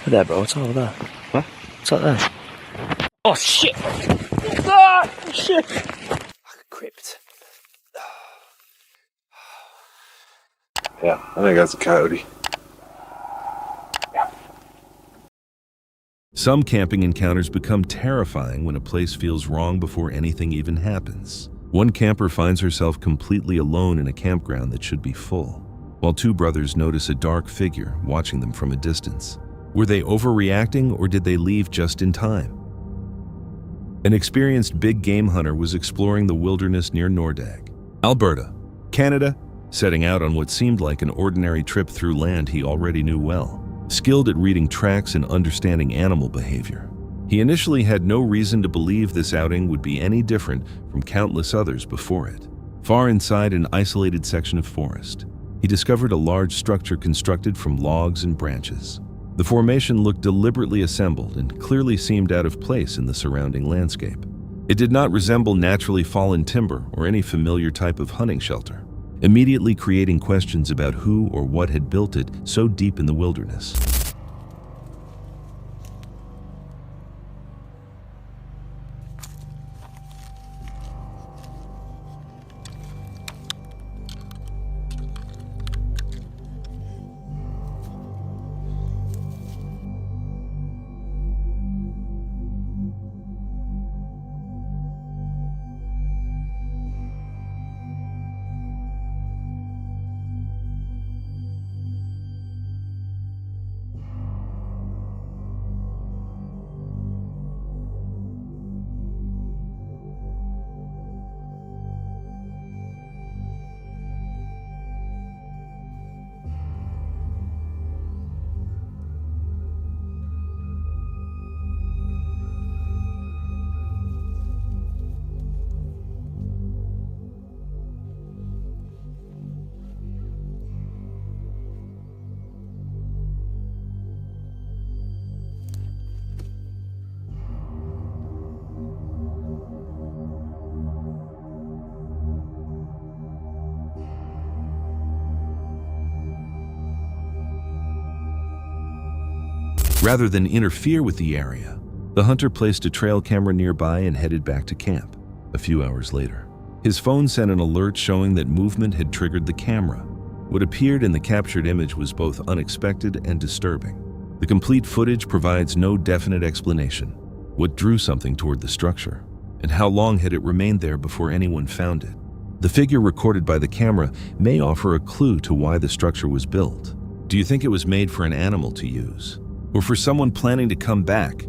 There, bro. What's over there? What? What's up there? Oh, shit! Ah, shit! Like a crypt. Yeah, I think that's a coyote. Some camping encounters become terrifying when a place feels wrong before anything even happens. One camper finds herself completely alone in a campground that should be full, while two brothers notice a dark figure watching them from a distance. Were they overreacting, or did they leave just in time? An experienced big game hunter was exploring the wilderness near Nordag, Alberta, Canada, setting out on what seemed like an ordinary trip through land he already knew well. Skilled at reading tracks and understanding animal behavior, he initially had no reason to believe this outing would be any different from countless others before it. Far inside an isolated section of forest, he discovered a large structure constructed from logs and branches. The formation looked deliberately assembled and clearly seemed out of place in the surrounding landscape. It did not resemble naturally fallen timber or any familiar type of hunting shelter, immediately creating questions about who or what had built it so deep in the wilderness. Rather than interfere with the area, the hunter placed a trail camera nearby and headed back to camp. A few hours later, his phone sent an alert showing that movement had triggered the camera. What appeared in the captured image was both unexpected and disturbing. The complete footage provides no definite explanation. What drew something toward the structure, and how long had it remained there before anyone found it? The figure recorded by the camera may offer a clue to why the structure was built. Do you think it was made for an animal to use, or for someone planning to come back?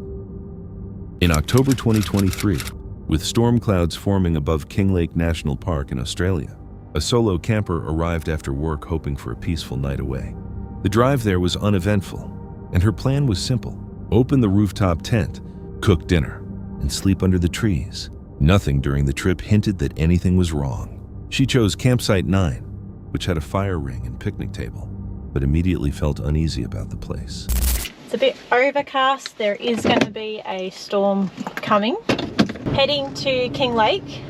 In October 2023, with storm clouds forming above Kinglake National Park in Australia, a solo camper arrived after work hoping for a peaceful night away. The drive there was uneventful, and her plan was simple: open the rooftop tent, cook dinner, and sleep under the trees. Nothing during the trip hinted that anything was wrong. She chose Campsite 9, which had a fire ring and picnic table, but immediately felt uneasy about the place. It's a bit overcast. There is going to be a storm coming. Heading to Kinglake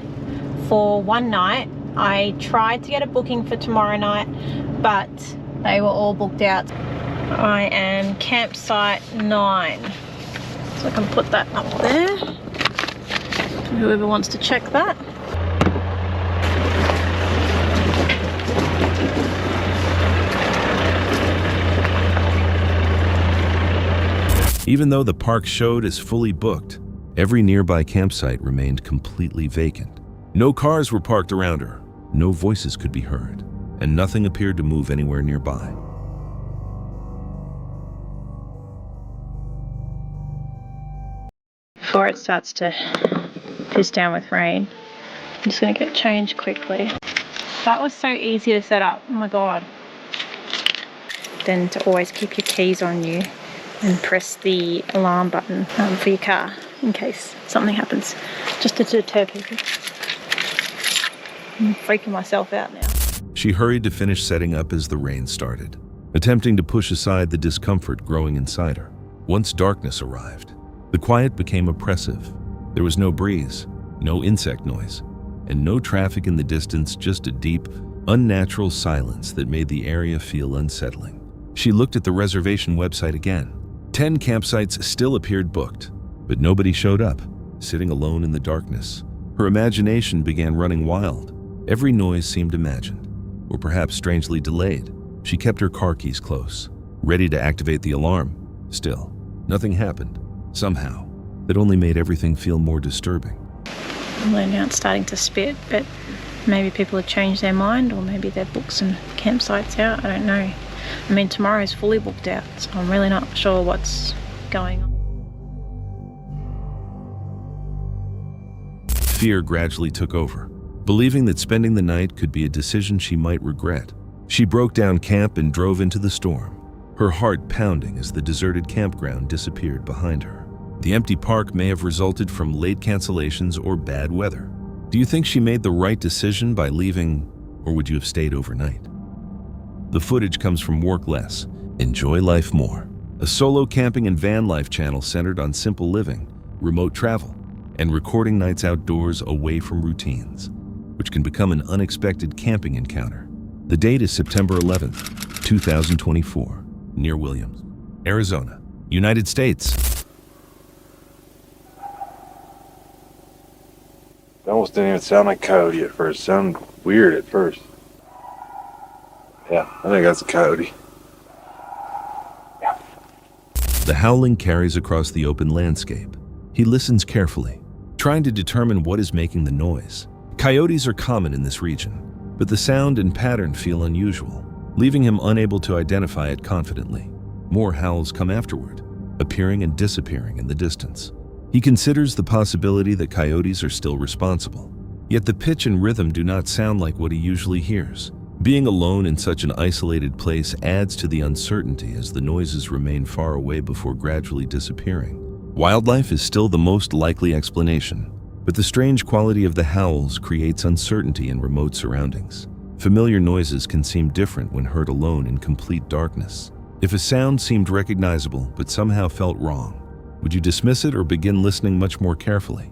for one night. I tried to get a booking for tomorrow night, but they were all booked out. I am Campsite 9. So I can put that up there. Whoever wants to check that. Even though the park showed as fully booked, every nearby campsite remained completely vacant. No cars were parked around her, no voices could be heard, and nothing appeared to move anywhere nearby. Before it starts to piss down with rain, I'm just going to get changed quickly. That was so easy to set up, oh my god. Then to always keep your keys on you and press the alarm button for your car in case something happens, just to deter people. I'm freaking myself out now. She hurried to finish setting up as the rain started, attempting to push aside the discomfort growing inside her. Once darkness arrived, the quiet became oppressive. There was no breeze, no insect noise, and no traffic in the distance, just a deep, unnatural silence that made the area feel unsettling. She looked at the reservation website again, 10 campsites still appeared booked, but nobody showed up. Sitting alone in the darkness, her imagination began running wild. Every noise seemed imagined, or perhaps strangely delayed. She kept her car keys close, ready to activate the alarm. Still, nothing happened. Somehow, that only made everything feel more disturbing. Well, now it's starting to spit, but maybe people have changed their mind, or maybe they've booked some campsites out. I don't know. I mean, tomorrow's fully booked out, so I'm really not sure what's going on. Fear gradually took over, believing that spending the night could be a decision she might regret. She broke down camp and drove into the storm, her heart pounding as the deserted campground disappeared behind her. The empty park may have resulted from late cancellations or bad weather. Do you think she made the right decision by leaving, or would you have stayed overnight? The footage comes from Work Less, Enjoy Life More, a solo camping and van life channel centered on simple living, remote travel, and recording nights outdoors away from routines, which can become an unexpected camping encounter. The date is September 11th, 2024, near Williams, Arizona, United States. It almost didn't even sound like coyote at first. It sounded weird at first. Yeah, I think that's a coyote. Yeah. The howling carries across the open landscape. He listens carefully, trying to determine what is making the noise. Coyotes are common in this region, but the sound and pattern feel unusual, leaving him unable to identify it confidently. More howls come afterward, appearing and disappearing in the distance. He considers the possibility that coyotes are still responsible, yet the pitch and rhythm do not sound like what he usually hears. Being alone in such an isolated place adds to the uncertainty as the noises remain far away before gradually disappearing. Wildlife is still the most likely explanation, but the strange quality of the howls creates uncertainty in remote surroundings. Familiar noises can seem different when heard alone in complete darkness. If a sound seemed recognizable but somehow felt wrong, would you dismiss it or begin listening much more carefully?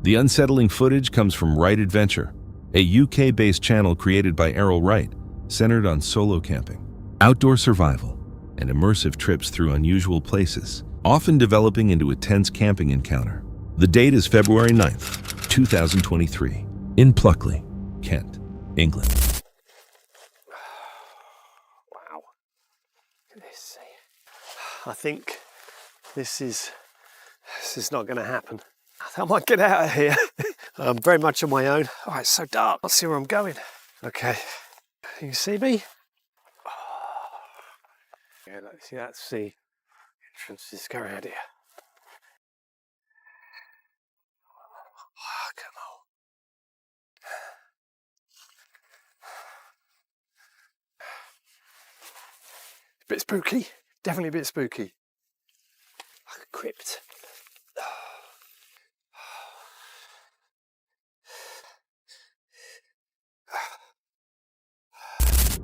The unsettling footage comes from Wright Adventure, a UK-based channel created by Errol Wright, centered on solo camping, outdoor survival, and immersive trips through unusual places, often developing into a tense camping encounter. The date is February 9th, 2023, in Pluckley, Kent, England. Wow. Look at this. I think this is not going to happen. I might get out of here. I'm very much on my own. Oh, it's so dark. I'll see where I'm going. Okay. Can you see me? Oh. Yeah, see, that's the entrance. Just go around here. Oh, come on. A bit spooky. Definitely a bit spooky. Like a crypt.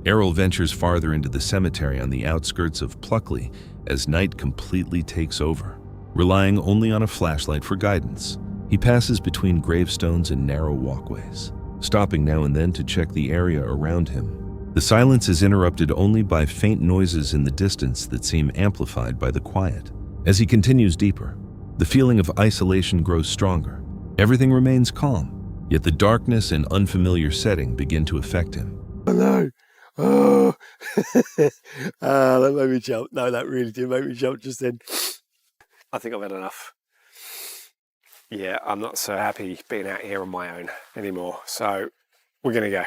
Errol ventures farther into the cemetery on the outskirts of Pluckley as night completely takes over. Relying only on a flashlight for guidance, he passes between gravestones and narrow walkways, stopping now and then to check the area around him. The silence is interrupted only by faint noises in the distance that seem amplified by the quiet. As he continues deeper, the feeling of isolation grows stronger. Everything remains calm, yet the darkness and unfamiliar setting begin to affect him. Hello. Oh, that made me jump. No, that really did make me jump just then. I think I've had enough. Yeah, I'm not so happy being out here on my own anymore. So we're going to go.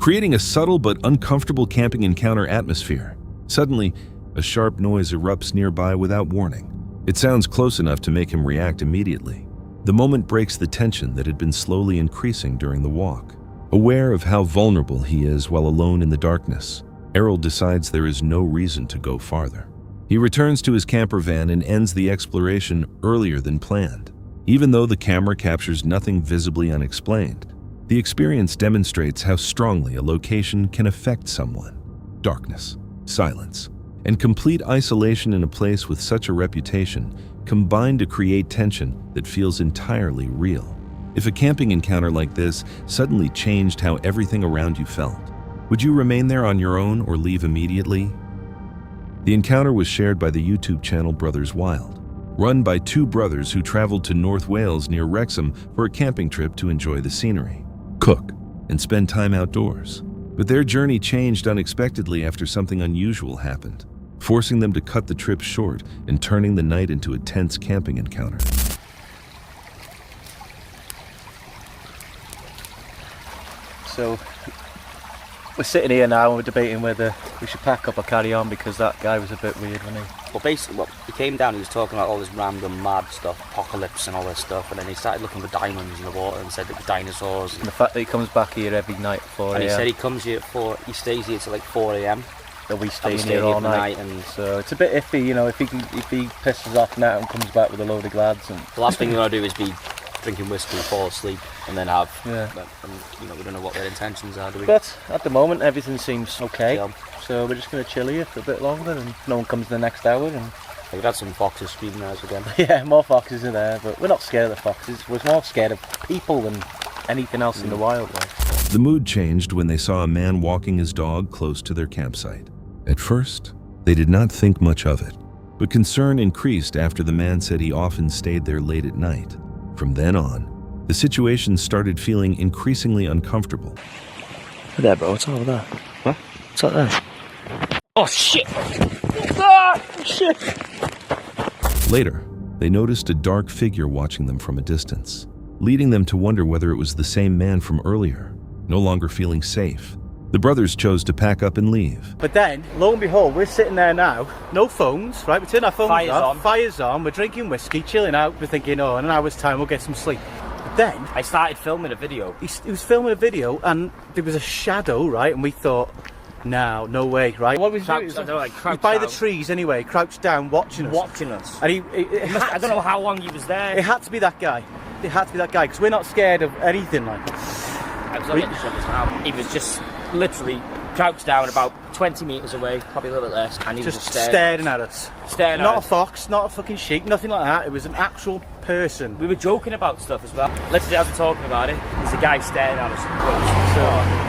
Creating a subtle but uncomfortable camping encounter atmosphere. Suddenly, a sharp noise erupts nearby without warning. It sounds close enough to make him react immediately. The moment breaks the tension that had been slowly increasing during the walk. Aware of how vulnerable he is while alone in the darkness, Errol decides there is no reason to go farther. He returns to his camper van and ends the exploration earlier than planned. Even though the camera captures nothing visibly unexplained, the experience demonstrates how strongly a location can affect someone. Darkness, silence, and complete isolation in a place with such a reputation combine to create tension that feels entirely real. If a camping encounter like this suddenly changed how everything around you felt, would you remain there on your own or leave immediately? The encounter was shared by the YouTube channel Brothers Wild, run by two brothers who traveled to North Wales near Wrexham for a camping trip to enjoy the scenery, cook, and spend time outdoors. But their journey changed unexpectedly after something unusual happened, forcing them to cut the trip short and turning the night into a tense camping encounter. So we're sitting here now and we're debating whether we should pack up or carry on because that guy was a bit weird, wasn't he? Well, basically, he came down, he was talking about all this random mad stuff, apocalypse and all this stuff, and then he started looking for diamonds in the water and said that the dinosaurs. And the fact that he comes back here every night at 4 a.m. And he said he comes here at 4, he stays here till like 4 a.m. That we stay here all night. And so it's a bit iffy, you know, if he pisses off now and comes back with a load of glads. And the last thing you want to do is be drinking whiskey, fall asleep, and then have. Yeah. And, you know, we don't know what their intentions are, do we? But at the moment, everything seems okay. Yeah. So we're just going to chill here for a bit longer, and no one comes in the next hour. And we've had some foxes screaming at us again. yeah, more foxes are there, but we're not scared of the foxes. We're more scared of people than anything else in the wildlife. The mood changed when they saw a man walking his dog close to their campsite. At first, they did not think much of it, but concern increased after the man said he often stayed there late at night. From then on, the situation started feeling increasingly uncomfortable. Look there, bro. What's over there? What? What's up there? Oh shit! Ah, shit! Later, they noticed a dark figure watching them from a distance, leading them to wonder whether it was the same man from earlier. No longer feeling safe, the brothers chose to pack up and leave. But then, lo and behold, we're sitting there now, no phones, right? We turn our phones off, fire's on, we're drinking whiskey, chilling out, we're thinking, oh, in an hour's time we'll get some sleep. But then, I started filming a video. he was filming a video and there was a shadow, right? And we thought, no way, right? What was he doing? He was by the trees anyway, crouched down, watching us. And I don't know how long he was there. It had to be that guy. It had to be that guy, because we're not scared of anything like I was looking at this now. He was just literally crouched down about 20 metres away, probably a little bit less, and he was just staring at us. Staring not at us. A fox, not a fucking sheep, nothing like that. It was an actual person. We were joking about stuff as well. Literally, as we're talking about it, there's a guy staring at us. So,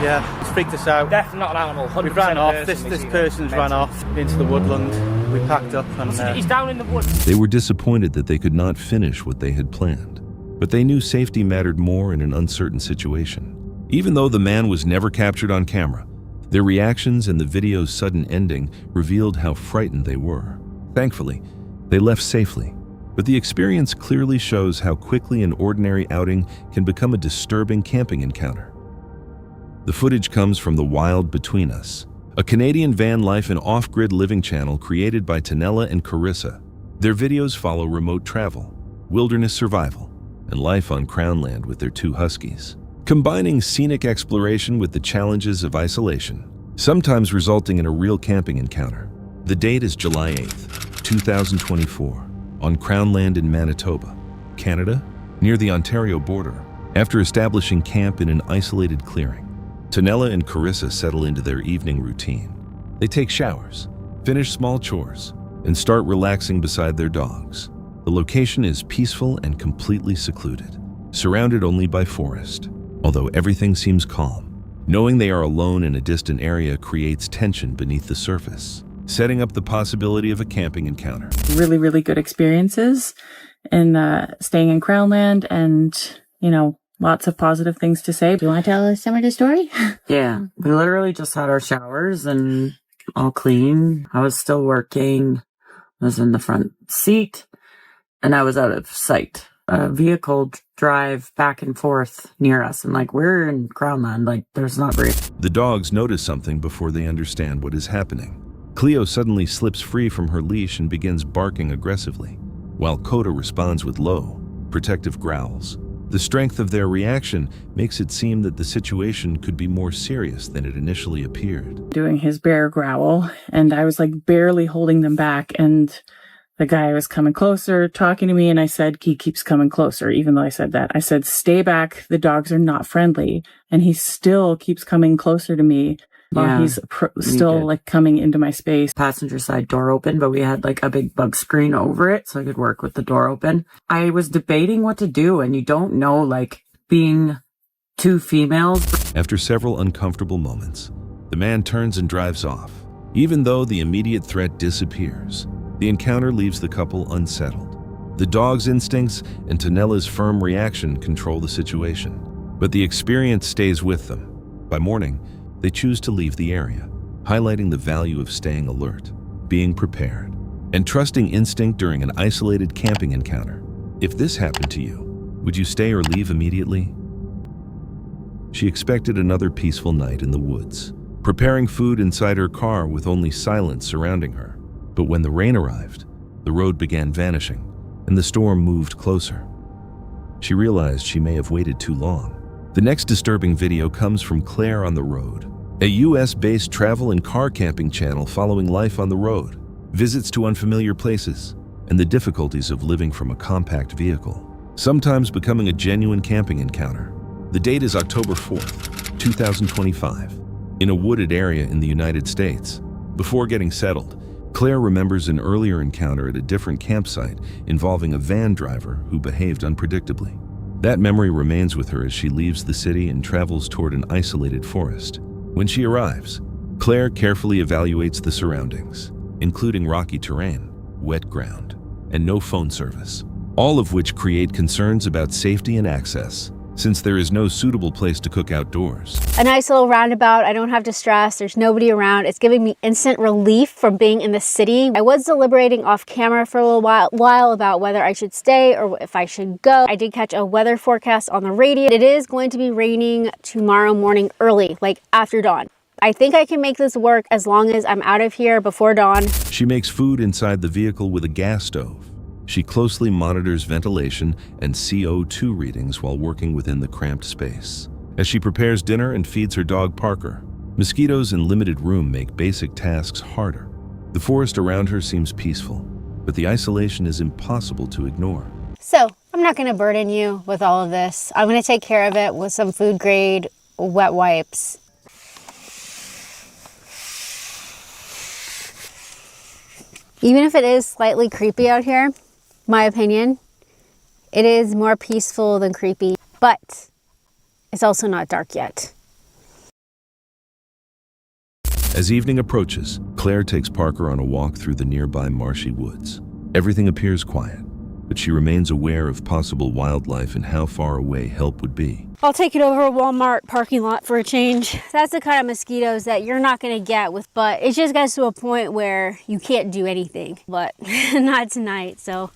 yeah, it's freaked us out. Definitely not an animal. 100% We ran off. person. This person's ran off into the woodland. We packed up and he's down in the woods. They were disappointed that they could not finish what they had planned, but they knew safety mattered more in an uncertain situation. Even though the man was never captured on camera, their reactions and the video's sudden ending revealed how frightened they were. Thankfully, they left safely, but the experience clearly shows how quickly an ordinary outing can become a disturbing camping encounter. The footage comes from The Wild Between Us, a Canadian van life and off-grid living channel created by Tanella and Carissa. Their videos follow remote travel, wilderness survival, and life on Crown land with their two huskies, combining scenic exploration with the challenges of isolation, sometimes resulting in a real camping encounter. The date is July 8th, 2024, on Crown land in Manitoba, Canada, near the Ontario border. After establishing camp in an isolated clearing, Tanella and Carissa settle into their evening routine. They take showers, finish small chores, and start relaxing beside their dogs. The location is peaceful and completely secluded, surrounded only by forest. Although everything seems calm, knowing they are alone in a distant area creates tension beneath the surface, setting up the possibility of a camping encounter. Really, really good experiences in staying in Crownland, and, you know, lots of positive things to say. Do you want to tell us some of the story? Yeah, we literally just had our showers and all clean. I was still working. I was in the front seat and I was out of sight. A vehicle drive back and forth near us, and like, we're in Crownland, like there's not very. The dogs notice something before they understand what is happening. Cleo suddenly slips free from her leash and begins barking aggressively, while Coda responds with low, protective growls. The strength of their reaction makes it seem that the situation could be more serious than it initially appeared. Doing his bear growl, and I was like barely holding them back, and the guy was coming closer, talking to me, and I said, he keeps coming closer, even though I said that. I said, stay back, the dogs are not friendly. And he still keeps coming closer to me while he's still like coming into my space. Passenger side door open, but we had like a big bug screen over it so I could work with the door open. I was debating what to do, and you don't know, like, being two females. After several uncomfortable moments, the man turns and drives off, Even though the immediate threat disappears, the encounter leaves the couple unsettled. The dog's instincts and Tanella's firm reaction control the situation, but the experience stays with them. By morning, they choose to leave the area, highlighting the value of staying alert, being prepared, and trusting instinct during an isolated camping encounter. If this happened to you, would you stay or leave immediately? She expected another peaceful night in the woods, preparing food inside her car with only silence surrounding her. But when the rain arrived, the road began vanishing, and the storm moved closer. She realized she may have waited too long. The next disturbing video comes from Claire on the Road, a US-based travel and car camping channel following life on the road, visits to unfamiliar places, and the difficulties of living from a compact vehicle, sometimes becoming a genuine camping encounter. The date is October 4th, 2025, in a wooded area in the United States. Before getting settled, Claire remembers an earlier encounter at a different campsite involving a van driver who behaved unpredictably. That memory remains with her as she leaves the city and travels toward an isolated forest. When she arrives, Claire carefully evaluates the surroundings, including rocky terrain, wet ground, and no phone service, all of which create concerns about safety and access, since there is no suitable place to cook outdoors. A nice little roundabout. I don't have to stress. There's nobody around. It's giving me instant relief from being in the city. I was deliberating off camera for a little while about whether I should stay or if I should go. I did catch a weather forecast on the radio. It is going to be raining tomorrow morning early, like after dawn. I think I can make this work as long as I'm out of here before dawn. She makes food inside the vehicle with a gas stove. She closely monitors ventilation and CO2 readings while working within the cramped space. As she prepares dinner and feeds her dog Parker, mosquitoes and limited room make basic tasks harder. The forest around her seems peaceful, but the isolation is impossible to ignore. So, I'm not going to burden you with all of this. I'm going to take care of it with some food grade wet wipes. Even if it is slightly creepy out here, my opinion, it is more peaceful than creepy, but it's also not dark yet. As evening approaches, Claire takes Parker on a walk through the nearby marshy woods. Everything appears quiet, but she remains aware of possible wildlife and how far away help would be. I'll take it over a Walmart parking lot for a change. That's the kind of mosquitoes that you're not gonna get with, but it just gets to a point where you can't do anything, but not tonight, so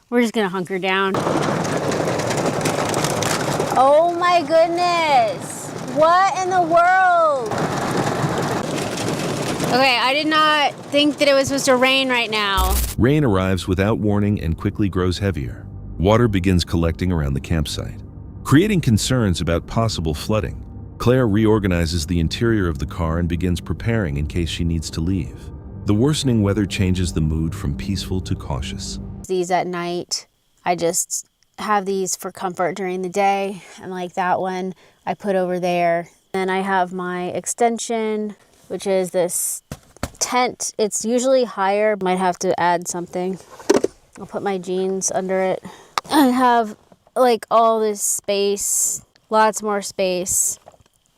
we're just gonna hunker down. Oh my goodness, what in the world? Okay, I did not think that it was supposed to rain right now. Rain arrives without warning and quickly grows heavier. Water begins collecting around the campsite, creating concerns about possible flooding. Claire reorganizes the interior of the car and begins preparing in case she needs to leave. The worsening weather changes the mood from peaceful to cautious. These at night, I just have these for comfort during the day, and like that one I put over there. Then I have my extension, which is this tent. It's usually higher, might have to add something. I'll put my jeans under it. I have like all this space, lots more space.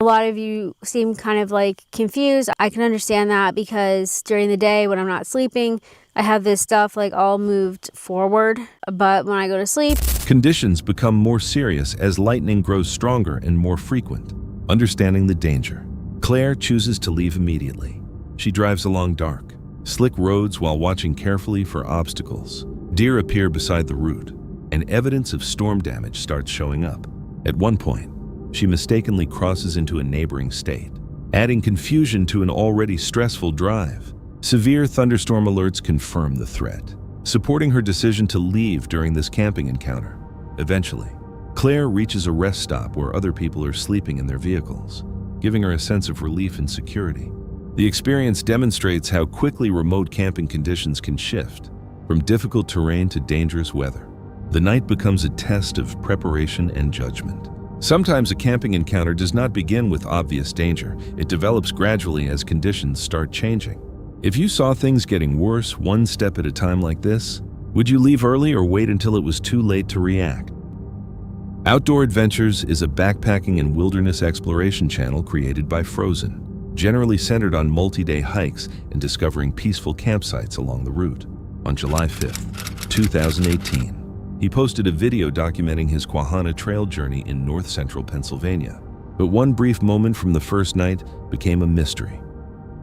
A lot of you seem kind of like confused. I can understand that because during the day when I'm not sleeping, I have this stuff like all moved forward, but when I go to sleep, conditions become more serious as lightning grows stronger and more frequent. Understanding the danger, Claire chooses to leave immediately. She drives along dark, slick roads while watching carefully for obstacles. Deer appear beside the route, and evidence of storm damage starts showing up. At one point, she mistakenly crosses into a neighboring state, adding confusion to an already stressful drive. Severe thunderstorm alerts confirm the threat, supporting her decision to leave during this camping encounter. Eventually, Claire reaches a rest stop where other people are sleeping in their vehicles, giving her a sense of relief and security. The experience demonstrates how quickly remote camping conditions can shift, from difficult terrain to dangerous weather. The night becomes a test of preparation and judgment. Sometimes a camping encounter does not begin with obvious danger. It develops gradually as conditions start changing. If you saw things getting worse one step at a time like this, would you leave early or wait until it was too late to react? Outdoor Adventures is a backpacking and wilderness exploration channel created by Frozen. generally centered on multi-day hikes and discovering peaceful campsites along the route. On July 5th, 2018, he posted a video documenting his Quahana Trail journey in north-central Pennsylvania. But one brief moment from the first night became a mystery.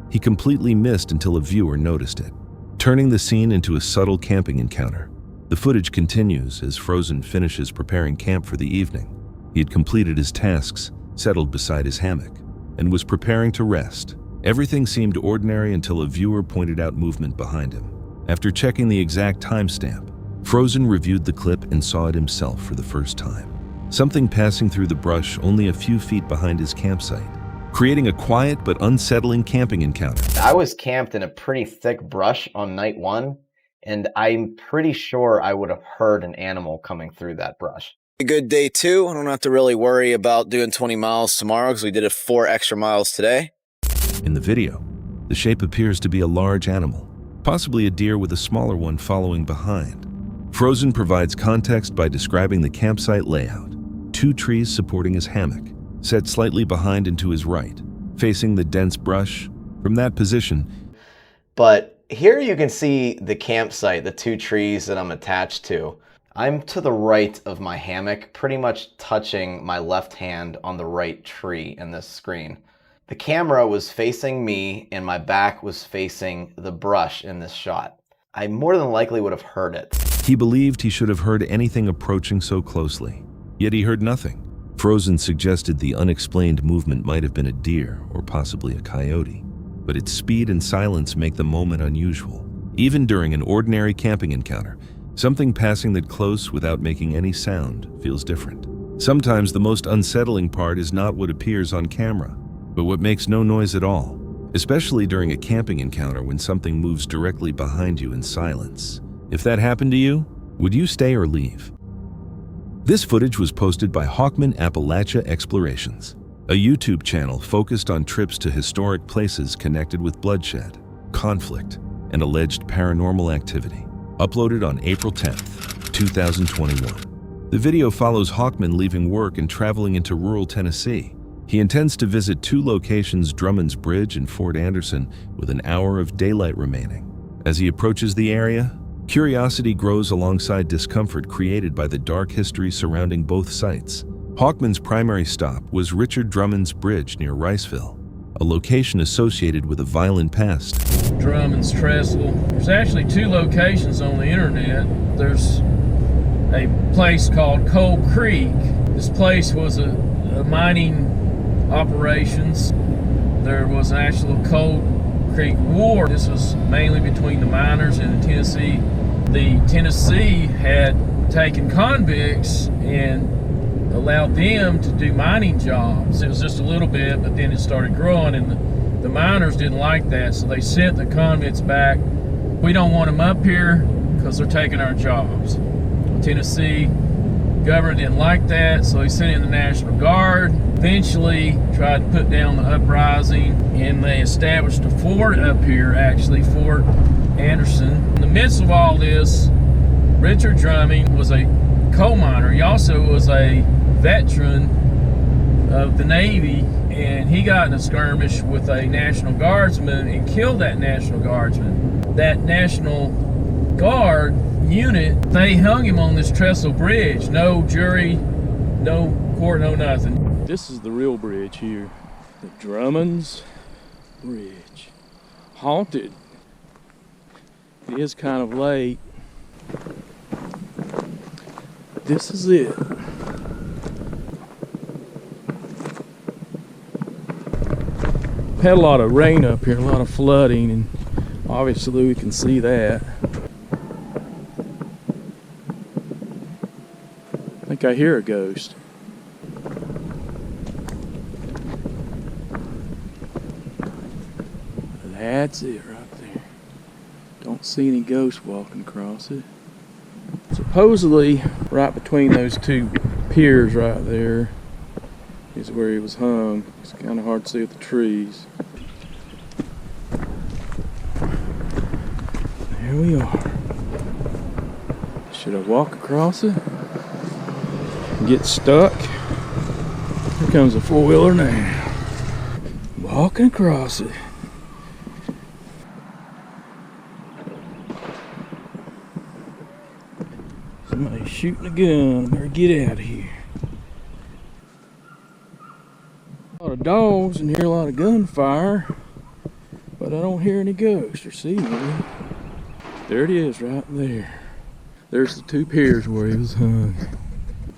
He completely missed until a viewer noticed it, turning the scene into a subtle camping encounter. The footage continues as Frozen finishes preparing camp for the evening. He had completed his tasks, settled beside his hammock, and was preparing to rest. Everything seemed ordinary until a viewer pointed out movement behind him. After checking the exact timestamp, Frozen reviewed the clip and saw it himself for the first time. Something passing through the brush only a few feet behind his campsite, creating a quiet but unsettling camping encounter. I was camped in a pretty thick brush on night 1, and I'm pretty sure I would have heard an animal coming through that brush. A good day 2. I don't have to really worry about doing 20 miles tomorrow because we did 4 extra miles today. In the video, the shape appears to be a large animal, possibly a deer with a smaller one following behind. Frozen provides context by describing the campsite layout. 2 trees supporting his hammock, set slightly behind and to his right, facing the dense brush. From that position, but here you can see the campsite, the 2 trees that I'm attached to. I'm to the right of my hammock, pretty much touching my left hand on the right tree in this screen. The camera was facing me and my back was facing the brush in this shot. I more than likely would have heard it. He believed he should have heard anything approaching so closely, yet he heard nothing. Frozen suggested the unexplained movement might have been a deer or possibly a coyote, but its speed and silence make the moment unusual. Even during an ordinary camping encounter, something passing that close without making any sound feels different. Sometimes the most unsettling part is not what appears on camera, but what makes no noise at all, especially during a camping encounter when something moves directly behind you in silence. If that happened to you, would you stay or leave? This footage was posted by Hawkman Appalachia Explorations, a YouTube channel focused on trips to historic places connected with bloodshed, conflict, and alleged paranormal activity. Uploaded on April 10th, 2021. The video follows Hawkman leaving work and traveling into rural Tennessee. He intends to visit 2 locations, Drummond's Bridge and Fort Anderson, with an hour of daylight remaining. As he approaches the area, curiosity grows alongside discomfort created by the dark history surrounding both sites. Hawkman's primary stop was Richard Drummond's Bridge near Riceville, a location associated with a violent past. Drummond's Trestle. There's actually 2 locations on the internet. There's a place called Coal Creek. This place was a mining operations. There was an actual Coal Creek War. This was mainly between the miners and the Tennessee. The Tennessee had taken convicts and allowed them to do mining jobs. It was just a little bit, but then it started growing, and the miners didn't like that, so they sent the convicts back. We don't want them up here because they're taking our jobs. Tennessee government didn't like that, so he sent in the National Guard. Eventually tried to put down the uprising, and they established a fort up here, actually, Fort Anderson. In the midst of all this, Richard Drummond was a coal miner. He also was a veteran of the Navy, and he got in a skirmish with a National Guardsman and killed that National Guardsman. That National Guard unit, they hung him on this trestle bridge. No jury, no court, no nothing. This is the real bridge here. The Drummond's Bridge. Haunted. It is kind of late. This is it. Had a lot of rain up here, a lot of flooding, and obviously we can see that. I think I hear a ghost. That's it right there. Don't see any ghosts walking across it. Supposedly, right between those 2 piers right there is where he was hung. It's kind of hard to see with the trees. There we are. Should I walk across it? Get stuck? Here comes a 4-wheeler now. walking across it. Somebody's shooting a gun. I better get out of here. A lot of dogs and hear a lot of gunfire, but I don't hear any ghosts or see any. There it is right there. There's the two piers where he was hung.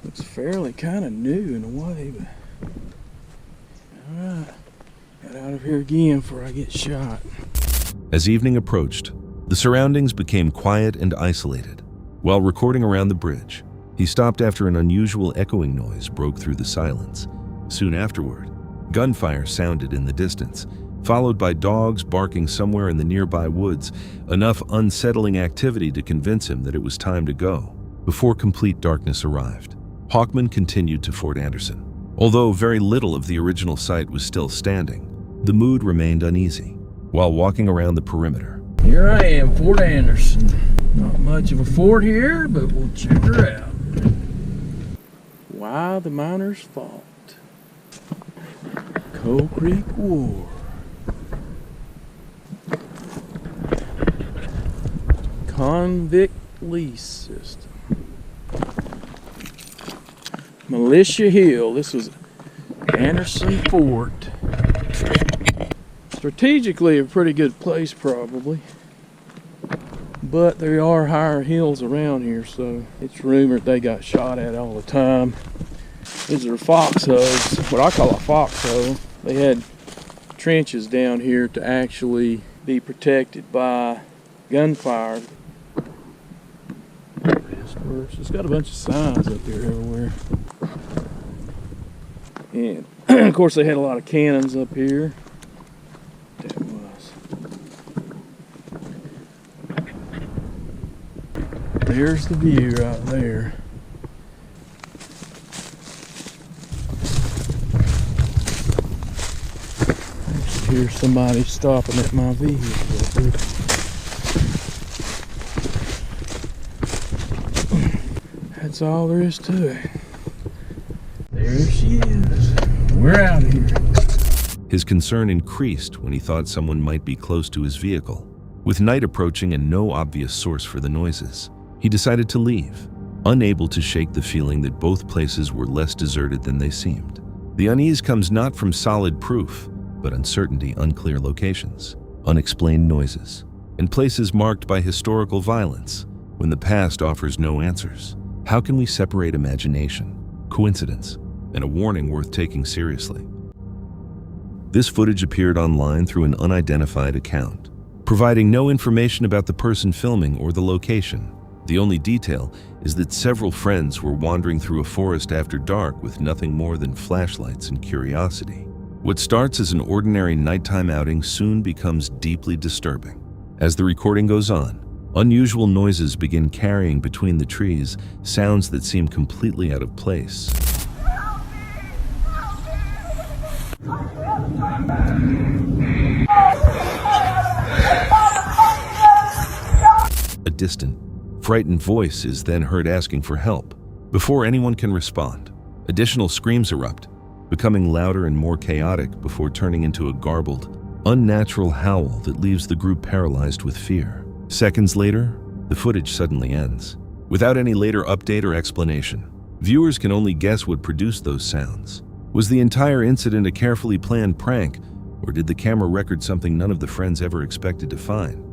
Looks fairly kind of new in a way, but alright. Get out of here again before I get shot. As evening approached, the surroundings became quiet and isolated. While recording around the bridge, he stopped after an unusual echoing noise broke through the silence. Soon afterward, gunfire sounded in the distance, followed by dogs barking somewhere in the nearby woods, enough unsettling activity to convince him that it was time to go. Before complete darkness arrived, Hawkman continued to Fort Anderson. Although very little of the original site was still standing, the mood remained uneasy. While walking around the perimeter, here I am, Fort Anderson. Not much of a fort here, but we'll check her out. Why the miners fought. Coal Creek War. Convict lease system. Militia Hill. This was Anderson Fort. Strategically a pretty good place probably. But there are higher hills around here, so it's rumored they got shot at all the time. These are foxholes, what I call a foxhole. They had trenches down here to actually be protected by gunfire. It's got a bunch of signs up here everywhere. And of course they had a lot of cannons up here. That was. There's the view right there. I just hear somebody stopping at my vehicle. That's all there is to it. There she is. We're out of here. his concern increased when he thought someone might be close to his vehicle. With night approaching and no obvious source for the noises, he decided to leave, unable to shake the feeling that both places were less deserted than they seemed. The unease comes not from solid proof, but uncertainty, unclear locations, unexplained noises, and places marked by historical violence when the past offers no answers. How can we separate imagination, coincidence, and a warning worth taking seriously? This footage appeared online through an unidentified account, providing no information about the person filming or the location. The only detail is that several friends were wandering through a forest after dark with nothing more than flashlights and curiosity. What starts as an ordinary nighttime outing soon becomes deeply disturbing. As the recording goes on, unusual noises begin carrying between the trees, sounds that seem completely out of place. A distant, frightened voice is then heard asking for help. Before anyone can respond, additional screams erupt, becoming louder and more chaotic before turning into a garbled, unnatural howl that leaves the group paralyzed with fear. Seconds later, the footage suddenly ends. Without any later update or explanation, viewers can only guess what produced those sounds. Was the entire incident a carefully planned prank, or did the camera record something none of the friends ever expected to find?